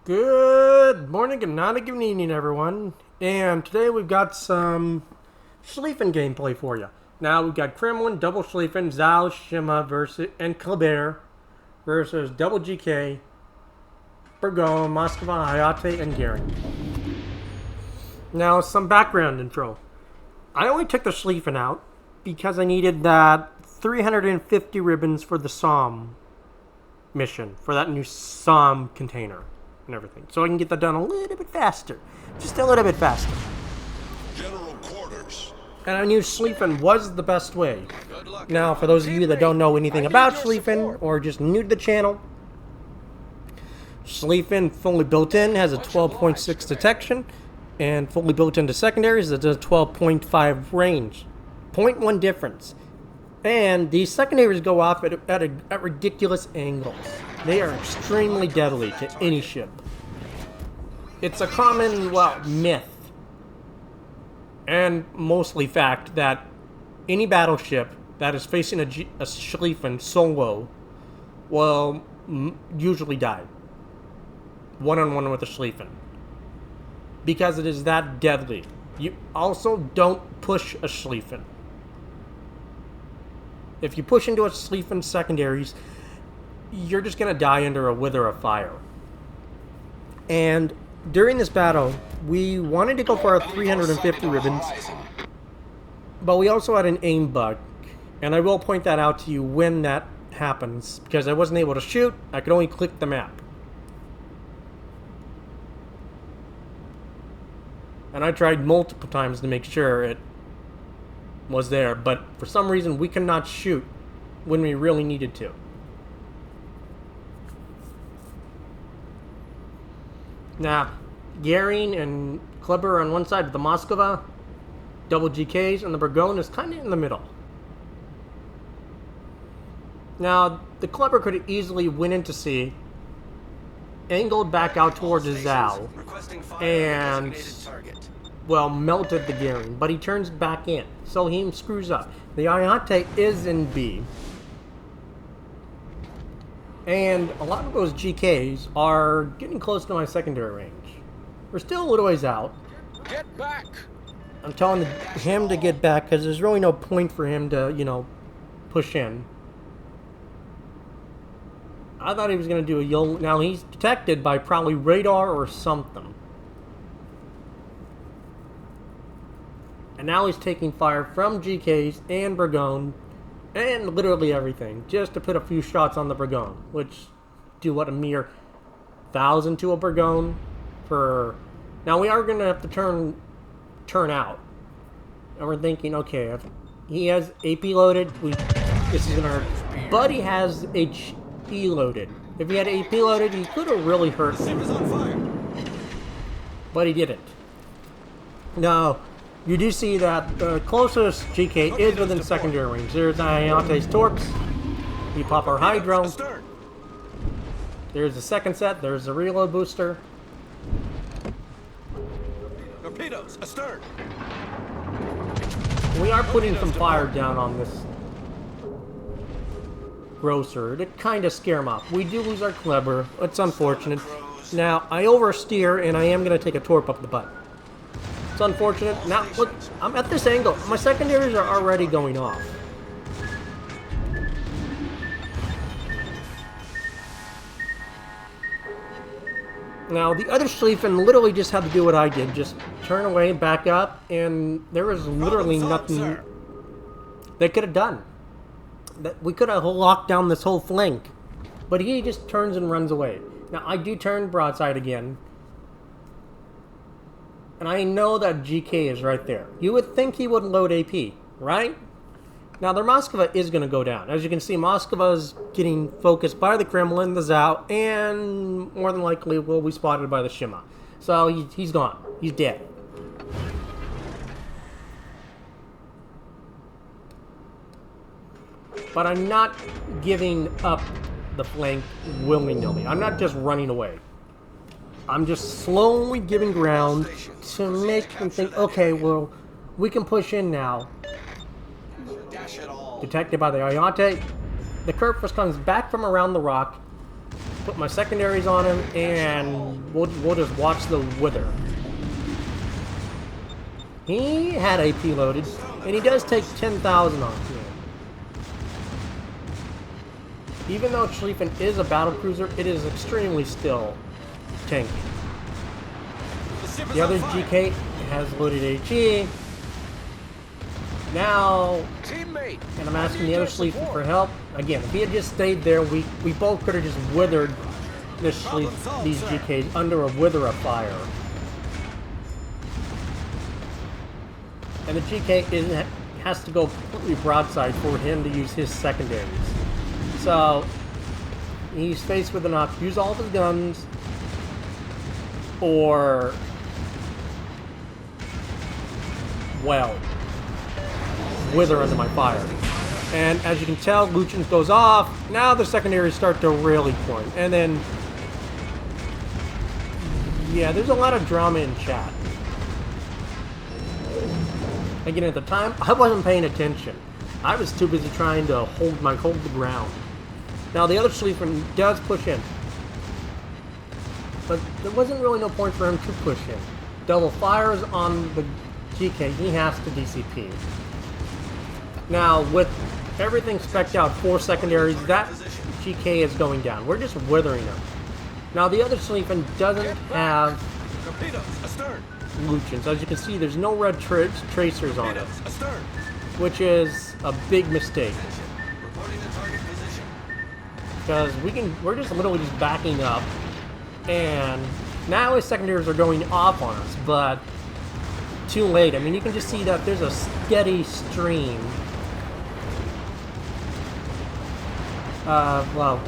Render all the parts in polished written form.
Good morning, good night, good evening, everyone. And today we've got some Schlieffen gameplay for you. Now we've got Kremlin, double Schlieffen, Zao, Shima versus and Kleber versus double GK, Burgon, Moscow, Hayate, and Garen. Now some background intro. I only took the Schlieffen out because I needed that 350 ribbons for the Somme mission, for that new Somme container and everything. So I can get that done a little bit faster. Just a little bit faster. General quarters. And I knew Schlieffen was the best way. Now, for those of you that don't know anything about Schlieffen or just new to the channel, Schlieffen fully built in has a 12.6 detection, and fully built into secondaries it does a 12.5 range. 0.1 difference. And these secondaries go off at ridiculous angles. They are extremely deadly to any ship. It's a common, myth, and mostly fact, that any battleship that is facing a Schlieffen solo will usually die. One-on-one with a Schlieffen. Because it is that deadly. You also don't push a Schlieffen. If you push into a Schlieffen secondaries, you're just going to die under a wither of fire. And during this battle, we wanted to go for our 350 ribbons, but we also had an aim bug. And I will point that out to you when that happens, because I wasn't able to shoot. I could only click the map. And I tried multiple times to make sure it was there, but for some reason we could not shoot when we really needed to. Now, Garen and Kleber on one side, but the Moskva, double GKs, and the Burgon is kind of in the middle. Now, the Kleber could easily win into sea, angled back out towards the Zao, and melted the Garen, but he turns back in, so he screws up. The Hayate is in B, and a lot of those GKs are getting close to my secondary range. We're still a little ways out. Get back! I'm telling him to get back because there's really no point for him to, push in. I thought he was going to do a YOLO. Now he's detected by probably radar or something. And now he's taking fire from GKs and Burgon and literally everything just to put a few shots on the Burgon, which do what, a mere 1,000 to a Burgon for. Now we are going to have to turn out, and we're thinking, okay, if he has AP loaded, this is going to hurt. But he has HE loaded. If he had AP loaded, he could have really hurt him. But he didn't. Now, you do see that the closest GK is within secondary range. There's Hayate's torps. We pop our Hydro. There's the second set. There's the reload booster. Torpedoes, astern. We are putting some fire down on this grocer to kind of scare him off. We do lose our Kleber. It's unfortunate. Now, I oversteer, and I am going to take a torp up the butt. It's unfortunate. Now, look, I'm at this angle. My secondaries are already going off. Now, the other Schlieffen literally just had to do what I did. Just turn away, back up, and there was literally nothing they could have done. We could have locked down this whole flank. But he just turns and runs away. Now, I do turn broadside again. And I know that GK is right there. You would think he would load AP, right? Now, their Moskva is going to go down. As you can see, Moskva is getting focused by the Kremlin, the Zao, and more than likely will be spotted by the Shima. So he's gone. He's dead. But I'm not giving up the flank willy-nilly. I'm not just running away. I'm just slowly giving ground to make them think, okay, well, we can push in now. Detected by the Hayate. The Kerfuffle comes back from around the rock, put my secondaries on him, and we'll just watch the wither. He had AP loaded, and he does take 10,000 off me. Even though Schlieffen is a battlecruiser, it is extremely still tanky. The other GK has loaded HE. Now, and I'm asking the other Schlieffen for help. Again, if he had just stayed there, we both could have just withered these GKs under a wither of fire. And the GK has to go completely broadside for him to use his secondaries. So, he's faced with an option: use all of his guns, or, well, wither under my fire. And as you can tell, Lucian's goes off. Now the secondaries start to really point. And then, yeah, there's a lot of drama in chat. Again, at the time, I wasn't paying attention. I was too busy trying to hold the ground. Now the other Schlieffen does push in, but there wasn't really no point for him to push in. Double fires on the GK, he has to DCP. Now with everything spec'd out, 4 secondaries, that GK is going down. We're just withering him. Now the other Schlieffen doesn't have Lucians. As you can see, there's no red tracers on it, which is a big mistake. Because we're just literally just backing up, and now his secondaries are going off on us, but too late. I mean, you can just see that there's a steady stream of, well,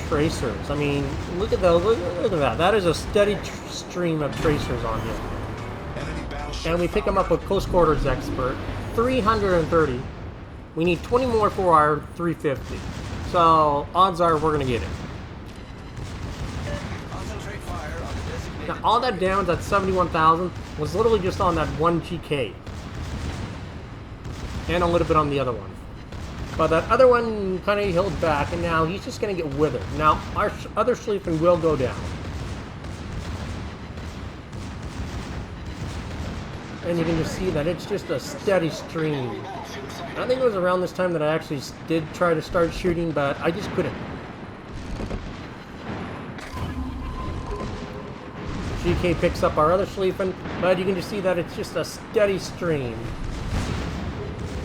tracers. I mean, look at that. That is a steady stream of tracers on him. And we pick him up with close quarters expert, 330. We need 20 more for our 350. So, odds are we're going to get it. Now, all that damage, that 71,000, was literally just on that one GK. And a little bit on the other one. But that other one kind of held back, and now he's just going to get withered. Now, our other Schlieffen will go down. And you can just see that it's just a steady stream. I think it was around this time that I actually did try to start shooting, but I just couldn't. GK picks up our other Schlieffen, but you can just see that it's just a steady stream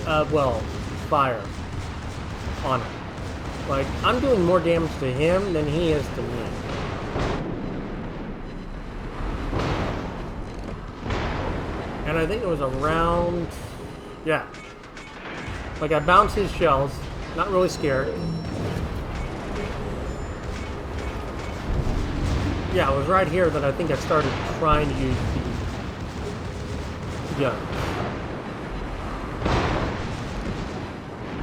of, well, fire on it. Like, I'm doing more damage to him than he is to me. And I think it was around, yeah. Like, I bounced his shells, not really scared. Yeah, it was right here that I think I started trying to use the gun.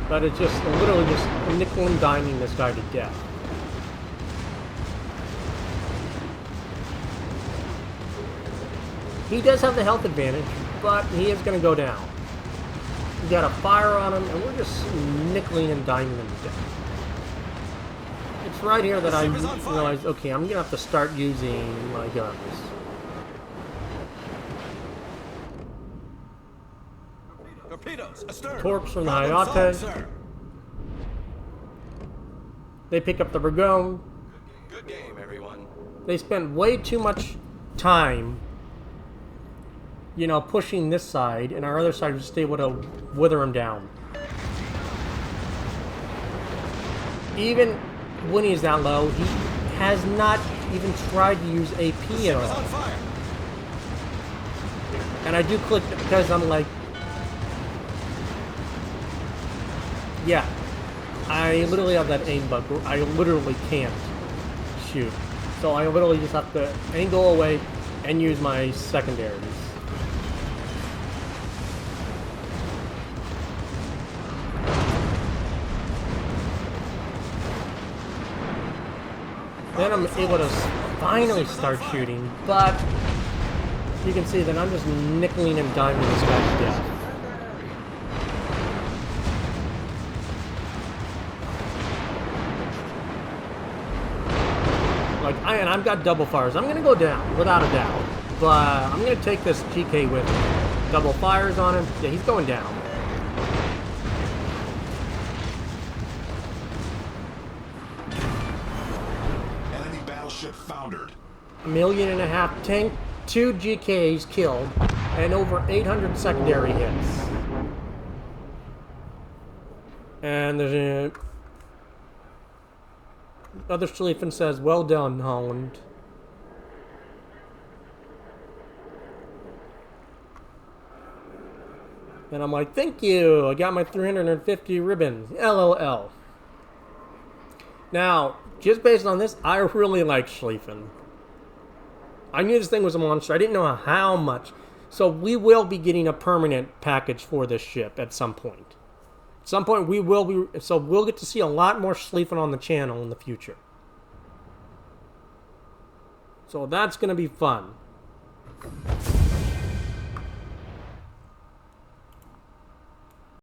But it's just literally just nickel and diming this guy to death. He does have the health advantage, but he is going to go down. We got a fire on him, and we're just nickeling and diming him to death. It's right here that I realized, okay, I'm going to have to start using my guns. Torps from the Hayate. They pick up the Burgon. Good game, everyone. They spent way too much time, you know, pushing this side, and our other side was just able to wither him down. Even when he's that low, he has not even tried to use AP at all. And I do click because I'm like, yeah, I literally have that aim bug where I literally can't shoot. So I literally just have to angle away and use my secondaries. Then I'm able to finally start shooting, but you can see that I'm just nickeling and diming this guy to death. Like, and I've got double fires. I'm going to go down, without a doubt. But I'm going to take this GK with me. Double fires on him. Yeah, he's going down. Enemy battleship foundered. 1.5 million tank, 2 GKs killed, and over 800 secondary hits. And there's other Schlieffen says, well done, Holland. And I'm like, thank you, I got my 350 ribbons, LOL. Now, just based on this, I really like Schlieffen. I knew this thing was a monster, I didn't know how much. So we will be getting a permanent package for this ship at some point. At some point we will be, so we'll get to see a lot more Schlieffen on the channel in the future. So that's going to be fun.